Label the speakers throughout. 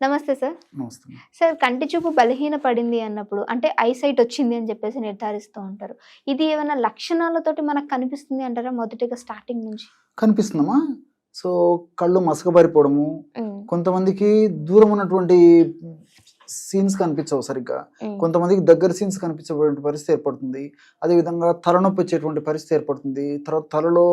Speaker 1: నమస్తే సార్.
Speaker 2: నమస్తే.
Speaker 1: సార్ కంటి చూపు బలహీనపడింది అన్నప్పుడు అంటే ఐసైట్ వచ్చింది అని చెప్పేసి నిర్ధారిస్తూ ఉంటారు. ఇది ఏమైనా లక్షణాలతోటి మనకు కనిపిస్తుంది అంటారా మొదటిగా స్టార్టింగ్ నుంచి?
Speaker 2: కనిపిస్తుందమ్మా. సో కళ్ళు మసకబారిపోవడము, కొంతమందికి దూరం ఉన్నటువంటి సీన్స్ కనిపించవు సరిగ్గా, కొంతమందికి దగ్గర సీన్స్ కనిపించేటువంటి పరిస్థితి ఏర్పడుతుంది. అదేవిధంగా తలనొప్పి వచ్చేటువంటి పరిస్థితి ఏర్పడుతుంది. తర్వాత తలలో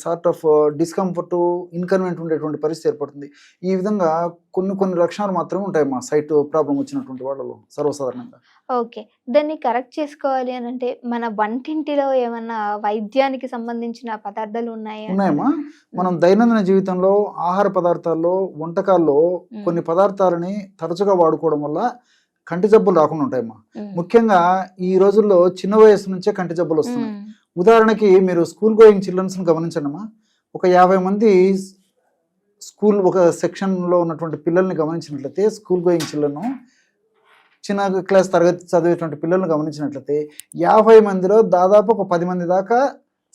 Speaker 2: సార్ట్ ఆఫ్ డిస్కంఫర్ట్, ఇన్కన్వీనియంట్ ఉండేటువంటి పరిస్థితి ఏర్పడుతుంది. ఈ విధంగా కొన్ని లక్షణాలు మాత్రమే ఉంటాయి మా సైట్ ప్రాబ్లం వచ్చినటువంటి వాళ్ళలో సర్వసాధారణంగా.
Speaker 1: ఓకే, దాన్ని కరెక్ట్ చేసుకోవాలి అని అంటే మన వంటింటిలో ఏమన్నా వైద్యానికి సంబంధించిన పదార్థాలు
Speaker 2: ఉన్నాయమ్మా. మనం దైనందిన జీవితంలో ఆహార పదార్థాల్లో, వంటకాల్లో కొన్ని పదార్థాలని తరచుగా వాడుకోవడం వల్ల కంటి జబ్బులు రాకుండా ఉంటాయమ్మా. ముఖ్యంగా ఈ రోజుల్లో చిన్న వయసు నుంచే కంటి జబ్బులు వస్తున్నాయి. ఉదాహరణకి మీరు స్కూల్ గోయింగ్ చిల్డ్రన్స్ గమనించండి అమ్మా. ఒక 50 మంది స్కూల్ ఒక సెక్షన్లో ఉన్నటువంటి పిల్లల్ని గమనించినట్లయితే, స్కూల్ గోయింగ్ చిల్డ్రన్ చిన్న క్లాస్ తరగతి చదివేటువంటి పిల్లల్ని గమనించినట్లయితే 50 మందిలో దాదాపు ఒక 10 మంది దాకా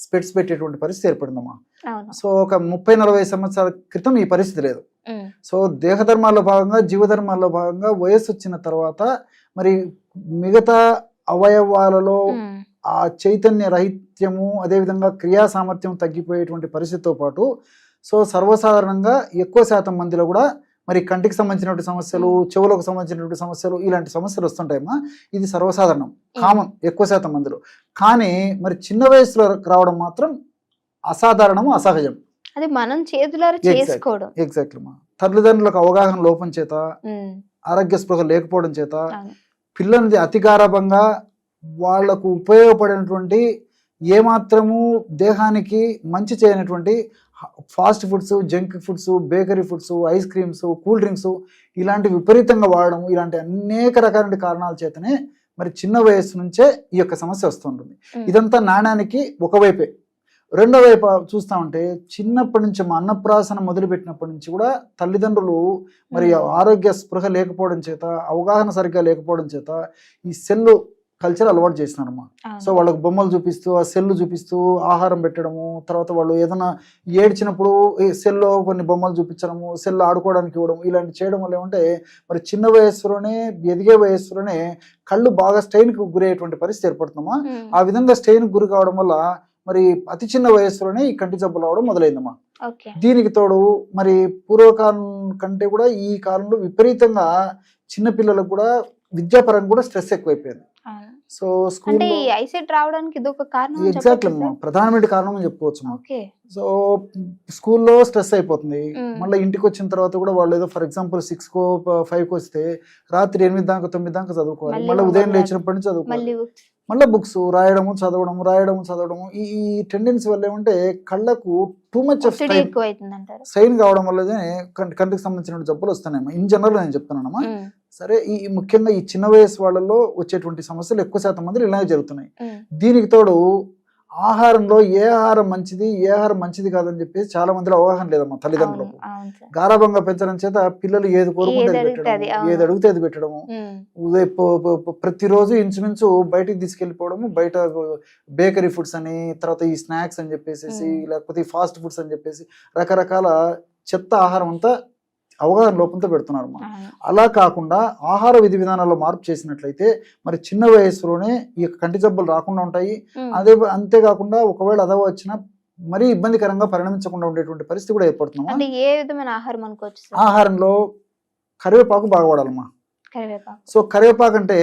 Speaker 2: స్పెట్స్ పెట్టేటువంటి పరిస్థితి ఏర్పడిందమ్మా. సో ఒక 30-40 సంవత్సరాల క్రితం ఈ పరిస్థితి లేదు. సో దేహధర్మాల్లో భాగంగా, జీవధర్మాల్లో భాగంగా వయస్సు వచ్చిన తర్వాత మరి మిగతా అవయవాలలో ఆ చైతన్య రహిత్యము, అదేవిధంగా క్రియా సామర్థ్యం తగ్గిపోయేటువంటి పరిస్థితితో పాటు సో సర్వసాధారణంగా ఎక్కువ శాతం మందిలో కూడా మరి కంటికి సంబంధించినటువంటి సమస్యలు, చెవులకు సంబంధించినటువంటి సమస్యలు, ఇలాంటి సమస్యలు వస్తుంటాయమ్మా. ఇది సర్వసాధారణం, కామన్ ఎక్కువ శాతం మందిలో. కానీ మరి చిన్న వయసులో రావడం మాత్రం అసాధారణము, అసహజం.
Speaker 1: అది మనం చేతులారా చేసుకోవడం.
Speaker 2: ఎగ్జాక్ట్లీ మా తల్లిదండ్రులకు అవగాహన లోపం చేత, ఆరోగ్య స్పృహ లేకపోవడం చేత, పిల్లల్ని అతి గారాభంగా వాళ్లకు ఉపయోగపడినటువంటి ఏమాత్రము దేహానికి మంచి చేయనటువంటి fast foods, junk foods, bakery foods, ice creams, cool drinks ఇలాంటి విపరీతంగా వాడడం, ఇలాంటి అనేక రకాల కారణాల చేతనే మరి చిన్న వయస్సు నుంచే ఈ యొక్క సమస్య వస్తుంటుంది. ఇదంతా నాణ్యానికి ఒకవైపే. రెండో వైపు చూస్తామంటే చిన్నప్పటి నుంచి మా అన్నప్రాసన మొదలుపెట్టినప్పటి నుంచి కూడా తల్లిదండ్రులు మరి ఆరోగ్య స్పృహ లేకపోవడం చేత, అవగాహన సరిగ్గా లేకపోవడం చేత ఈ సెల్ కల్చర్ అలవాటు చేసినారమ్మా. సో వాళ్ళకు బొమ్మలు చూపిస్తూ, ఆ సెల్ చూపిస్తూ ఆహారం పెట్టడము, తర్వాత వాళ్ళు ఏదైనా ఏడ్చినప్పుడు సెల్లో కొన్ని బొమ్మలు చూపించడము, సెల్ ఆడుకోవడానికి ఇవ్వడం, ఇలాంటి చేయడం వల్ల ఏమంటే మరి చిన్న వయస్సులోనే, ఎదిగే వయస్సులోనే కళ్ళు బాగా స్ట్రెయిన్కి గురయ్యేటువంటి పరిస్థితి ఏర్పడుతుందమ్మా. ఆ విధంగా స్ట్రెయిన్కి గురి కావడం వల్ల మరి అతి చిన్న వయస్సులోనే ఈ కంటి జబ్బులు రావడం మొదలైందమ్మా. దీనికి తోడు మరి పూర్వకాలం కంటే కూడా ఈ కాలంలో విపరీతంగా చిన్నపిల్లలకు కూడా విద్యాపరంగా కూడా స్ట్రెస్ ఎక్కువైపోయింది. సో స్కూల్
Speaker 1: రావడానికి ఇదొక కారణం,
Speaker 2: ఎగ్జాక్ట్లీ ప్రధానమైన కారణం అని చెప్పుకోవచ్చు. సో స్కూల్లో స్ట్రెస్ అయిపోతుంది. మళ్ళీ ఇంటికి వచ్చిన తర్వాత కూడా వాళ్ళు ఏదో ఫర్ ఎగ్జాంపుల్ 6కో 5కో వస్తే రాత్రి 8 దాకా 9 దాకా చదువుకోవాలి. మళ్ళీ ఉదయం లేచినప్పటి నుంచి చదువుకోవాలి. మళ్ళీ బుక్స్ రాయడము, చదవడము ఈ టెండెన్సీ వల్ల ఏమంటే కళ్ళకు టూ మచ్ ఆఫ్ స్ట్రెయిన్ కావడం వల్లనే కంటికి సంబంధించిన జబ్బులు వస్తున్నాయమ్మా. ఇన్ జనరల్ నేను చెప్తున్నానమ్మా. సరే, ఈ ముఖ్యంగా ఈ చిన్న వయసు వాళ్ళలో వచ్చేటువంటి సమస్యలు ఎక్కువ శాతం మంది ఇలాగే జరుగుతున్నాయి. దీనికి తోడు ఆహారంలో ఏ ఆహారం మంచిది, ఏ ఆహారం మంచిది కాదని చెప్పేసి చాలా మందిలో అవగాహన లేదమ్మా. తల్లిదండ్రులకు గారాభంగా పెంచడం చేత పిల్లలు ఏది కోరుకుంటే పెట్టడము, ఏది అడిగితే అది పెట్టడము, ప్రతిరోజు ఇంచుమించు బయటికి తీసుకెళ్లిపోవడము, బయట బేకరీ ఫుడ్స్ అని, తర్వాత ఈ స్నాక్స్ అని చెప్పేసి, లేకపోతే ఈ ఫాస్ట్ ఫుడ్స్ అని చెప్పేసి రకరకాల చెత్త ఆహారం అంతా అవగాహన లోపంతో పెడుతున్నారు. అలా కాకుండా ఆహార విధి విధానాల్లో మార్పు చేసినట్లయితే మరి చిన్న వయసులోనే ఈ కంటి జబ్బులు రాకుండా ఉంటాయి. అంతేకాకుండా ఒకవేళ అదవ వచ్చినా మరీ ఇబ్బందికరంగా పరిణమించకుండా ఉండేటువంటి పరిస్థితి కూడా ఏర్పడుతున్నాం.
Speaker 1: ఏ విధమైన ఆహారం అనుకోవచ్చు?
Speaker 2: ఆహారంలో కరివేపాకు బాగా వాడాలమ్మా. సో కరివేపాకు అంటే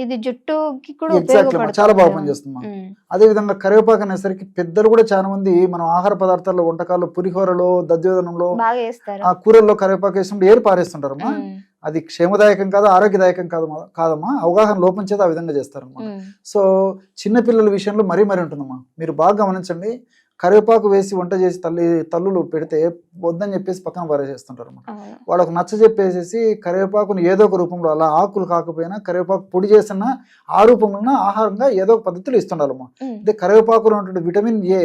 Speaker 1: ఇది జుట్టుకి కూడా
Speaker 2: ఎగ్జాక్ట్లీ చాలా బాగా పనిచేస్తుందమ్మా. అదే విధంగా కరివేపాకు అనేసరికి పెద్దలు కూడా చాలా మంది మనం ఆహార పదార్థాల్లో, వంటకాల్లో, పులిహోరలో, దద్యోదనంలో, ఆ కూరల్లో కరివేపాకు వేసినప్పుడు ఏరు పారేస్తుంటారమ్మా. అది క్షేమదాయకం కాదు, ఆరోగ్యదాయకం కాదమ్మా. అవగాహన లోపం చేత ఆ విధంగా చేస్తారమ్మా. సో చిన్నపిల్లల విషయంలో మరీ ఉంటుందమ్మా. మీరు బాగా గమనించండి. కరివేపాకు వేసి వంట చేసి తల్లులు పెడితే వద్దని చెప్పేసి పక్కన పారేసేస్తుంటారు అన్నమాట. వాళ్ళకు నచ్చ చెప్పేసేసి కరివేపాకుని ఏదో ఒక రూపంలో, అలా ఆకులు కాకపోయినా కరివేపాకు పొడి చేసిన ఆ రూపంలో ఆహారంగా ఏదో ఒక పద్ధతిలో ఇస్తుండాలమ్మా. అంటే కరివేపాకులో ఉన్నటువంటి విటమిన్ ఏ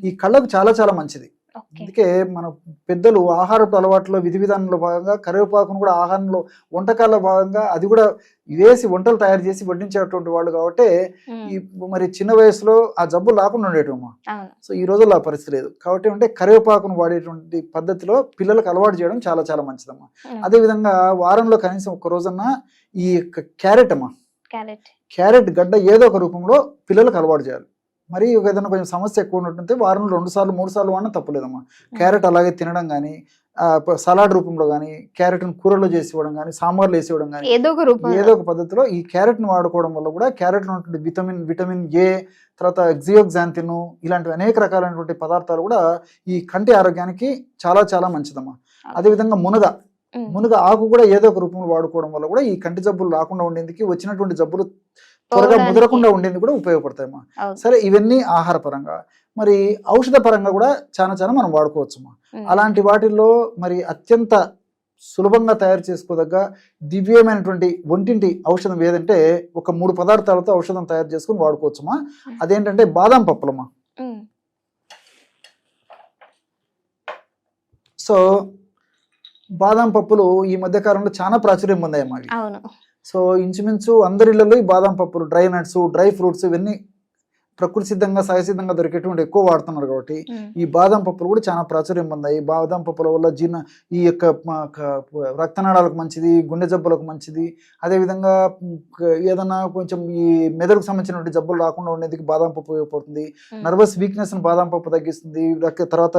Speaker 2: ఈ కళ్ళకు చాలా చాలా మంచిది.
Speaker 1: ఓకే.
Speaker 2: అందుకే మన పెద్దలు ఆహారపు అలవాట్లో విధి విధానంలో భాగంగా కరివేపాకును కూడా ఆహారంలో వంటకాల్లో భాగంగా అది కూడా వేసి వంటలు తయారు చేసి వడ్డించేటువంటి వాళ్ళు కాబట్టి ఈ మరి చిన్న వయసులో ఆ జబ్బు రాకుండా ఉండేటమ్మా.
Speaker 1: అవును.
Speaker 2: సో ఈ రోజుల్లో ఆ పరిస్థితి లేదు కాబట్టి అంటే కరివేపాకును వాడేటువంటి పద్ధతిలో పిల్లలకు అలవాటు చేయడం చాలా చాలా మంచిదమ్మా. అదేవిధంగా వారంలో కనీసం ఒక్క రోజన్నా ఈ క్యారెట్ అమ్మా, క్యారెట్ గడ్డ ఏదో ఒక రూపంలో పిల్లలకు అలవాటు చేయాలి. మరి ఏదైనా కొంచెం సమస్య ఎక్కువ ఉన్నట్టుంటే వారంలో 2 సార్లు 3 సార్లు వాడినా తప్పులేదమ్మా. క్యారెట్ అలాగే తినడం కానీ, సలాడ్ రూపంలో కానీ, క్యారెట్ను కూరలో చేసి ఇవ్వడం కానీ, సాంబార్లు వేసి ఇవ్వడం కానీ, ఏదో ఒక పద్ధతిలో ఈ క్యారెట్ను వాడుకోవడం వల్ల కూడా క్యారెట్లో ఉన్నటువంటి విటమిన్ ఏ, తర్వాత జియోగ్జాంతిన్ ఇలాంటివి అనేక రకాలైనటువంటి పదార్థాలు కూడా ఈ కంటి ఆరోగ్యానికి చాలా చాలా మంచిదమ్మా. అదేవిధంగా మునగ ఆకు కూడా ఏదో ఒక రూపంలో వాడుకోవడం వల్ల కూడా ఈ కంటి జబ్బులు రాకుండా ఉండేందుకు, వచ్చినటువంటి జబ్బులు త్వరగా ముదరకుండా ఉండేందుకు కూడా ఉపయోగపడతాయమ్మా. సరే, ఇవన్నీ ఆహార పరంగా. మరి ఔషధ పరంగా కూడా చాలా చాలా మనం వాడుకోవచ్చమ్మా. అలాంటి వాటిల్లో మరి అత్యంత సులభంగా తయారు చేసుకోదగ్గ దివ్యమైనటువంటి ఒంటింటి ఔషధం ఏదంటే ఒక 3 పదార్థాలతో ఔషధం తయారు చేసుకుని వాడుకోవచ్చమ్మా. అదేంటంటే బాదం పప్పులమ్మా. సో బాదం పప్పులు ఈ మధ్య కాలంలో చాలా ప్రాచుర్యం పొందాయమ్మా. సో ఇంచుమించు అందరి ఇళ్లలో ఈ బాదం పప్పులు, డ్రై నట్స్, డ్రై ఫ్రూట్స్ ఇవన్నీ ప్రకృతి సిద్ధంగా సహజసిద్ధంగా దొరికేటువంటి ఎక్కువ వాడుతున్నారు కాబట్టి ఈ బాదం పప్పులు కూడా చాలా ప్రాచుర్యం పొందాయి. బాదం పప్పుల వల్ల ఈ యొక్క రక్తనాళాలకు మంచిది, గుండె జబ్బులకు మంచిది. అదేవిధంగా ఏదన్నా కొంచెం ఈ మెదడుకు సంబంధించినటువంటి జబ్బులు రాకుండా ఉండేందుకు బాదం పప్పు ఉపయోగపడుతుంది. నర్వస్ వీక్నెస్ను బాదం పప్పు తగ్గిస్తుంది. తర్వాత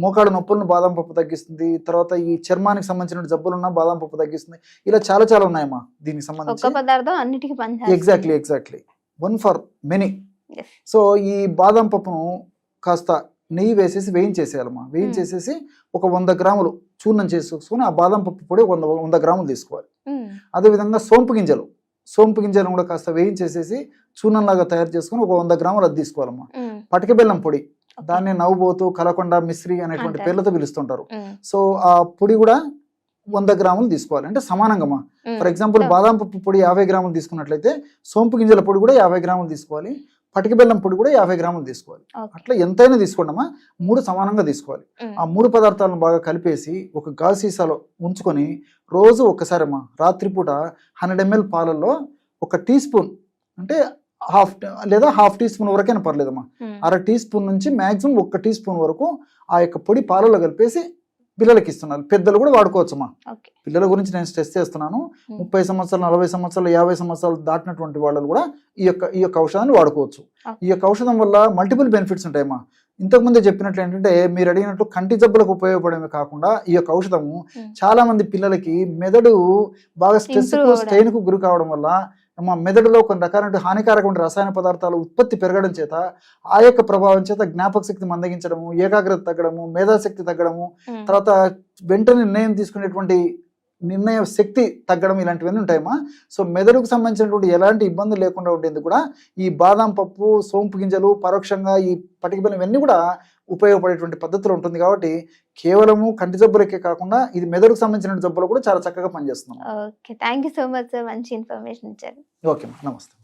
Speaker 2: మోకాడు నొప్పులను బాదం పప్పు తగ్గిస్తుంది. తర్వాత ఈ చర్మానికి సంబంధించిన జబ్బులున్న బాదం పప్పు తగ్గిస్తుంది. ఇలా చాలా చాలా ఉన్నాయమ్మా దీనికి సంబంధించి. Exactly one for many. So ఈ బాదం పప్పును కాస్త నెయ్యి వేసేసి వేయించేసేయాలమ్మా. వేయించేసేసి ఒక 100 గ్రాములు చూర్ణం చేసుకొని ఆ బాదం పప్పు పొడి 100 గ్రాములు తీసుకోవాలి. అదేవిధంగా సోంపు గింజలు కూడా కాస్త వేయించేసేసి చూర్ణంలాగా తయారు చేసుకుని ఒక 100 గ్రాములు అది తీసుకోవాలమ్మా. పటిక బెల్లం పొడి, దాన్ని నవ్వుబోతు, కలకొండ, మిశ్రి అనేటువంటి పేర్లతో పిలుస్తుంటారు. సో ఆ పొడి కూడా 100 గ్రాములు తీసుకోవాలి. అంటే సమానంగా. ఫర్ ఎగ్జాంపుల్ బాదం పప్పు పొడి 50 గ్రాములు తీసుకున్నట్లయితే సోంపు గింజల పొడి కూడా 50 గ్రాములు తీసుకోవాలి. పటిక బెల్లం పొడి కూడా 50 గ్రాములు తీసుకోవాలి. అట్లా ఎంతైనా తీసుకోండమ్మా. 3 సమానంగా తీసుకోవాలి. ఆ 3 పదార్థాలను బాగా కలిపేసి ఒక గాజు సీసాలో ఉంచుకొని రోజు ఒక్కసారమ్మా రాత్రిపూట 100 ml పాలల్లో 1 టీ స్పూన్, అంటే హాఫ్ టీ స్పూన్ వరకైనా పర్లేదమ్మా, 1/2 టీ స్పూన్ నుంచి మాక్సిమం 1 టీ స్పూన్ వరకు ఆ యొక్క పొడి పాలలో కలిపేసి పిల్లలకి ఇస్తున్నారు. పెద్దలు కూడా వాడుకోవచ్చమ్మా. పిల్లల గురించి నేను స్ట్రెస్ చేస్తున్నాను. 30 సంవత్సరాలు, 40 సంవత్సరాలు, 50 సంవత్సరాలు దాటినటువంటి వాళ్ళు కూడా ఈ యొక్క ఔషధాన్ని వాడుకోవచ్చు. ఈ యొక్క ఔషధం వల్ల మల్టిపుల్ బెనిఫిట్స్ ఉంటాయమ్మా. ఇంతకుముందే చెప్పినట్లు ఏంటంటే మీరు అడిగినట్లు కంటి జబ్బులకు ఉపయోగపడమే కాకుండా ఈ యొక్క ఔషధము చాలా మంది పిల్లలకి మెదడు బాగా స్ట్రెయిన్ కు గురి కావడం వల్ల మెదడులో కొన్ని రకాల హానికారకమైన రసాయన పదార్థాలు ఉత్పత్తి పెరగడం చేత ఆ యొక్క ప్రభావం చేత జ్ఞాపక శక్తి మందగించడము, ఏకాగ్రత తగ్గడము, మేధాశక్తి తగ్గడము, తర్వాత వెంటనే నిర్ణయం తీసుకునేటువంటి నిర్ణయ శక్తి తగ్గడం ఇలాంటివన్నీ ఉంటాయమ్మా. సో మెదడుకు సంబంధించినటువంటి ఎలాంటి ఇబ్బందులు లేకుండా ఉండేందుకు కూడా ఈ బాదం పప్పు, సోంపు గింజలు, పరోక్షంగా ఈ పటిక బెల్లం ఇవన్నీ కూడా ఉపయోగపడేటువంటి పద్ధతిలో ఉంటుంది. కాబట్టి కేవలము కంటి జబ్బులకే కాకుండా ఇది మెదడుకు సంబంధించిన జబ్బులు కూడా చాలా చక్కగా పనిచేస్తున్నాం.
Speaker 1: Okay, thank you so much sir, మంచి ఇన్ఫర్మేషన్ ఇచ్చారు.
Speaker 2: ఓకే, నమస్తే.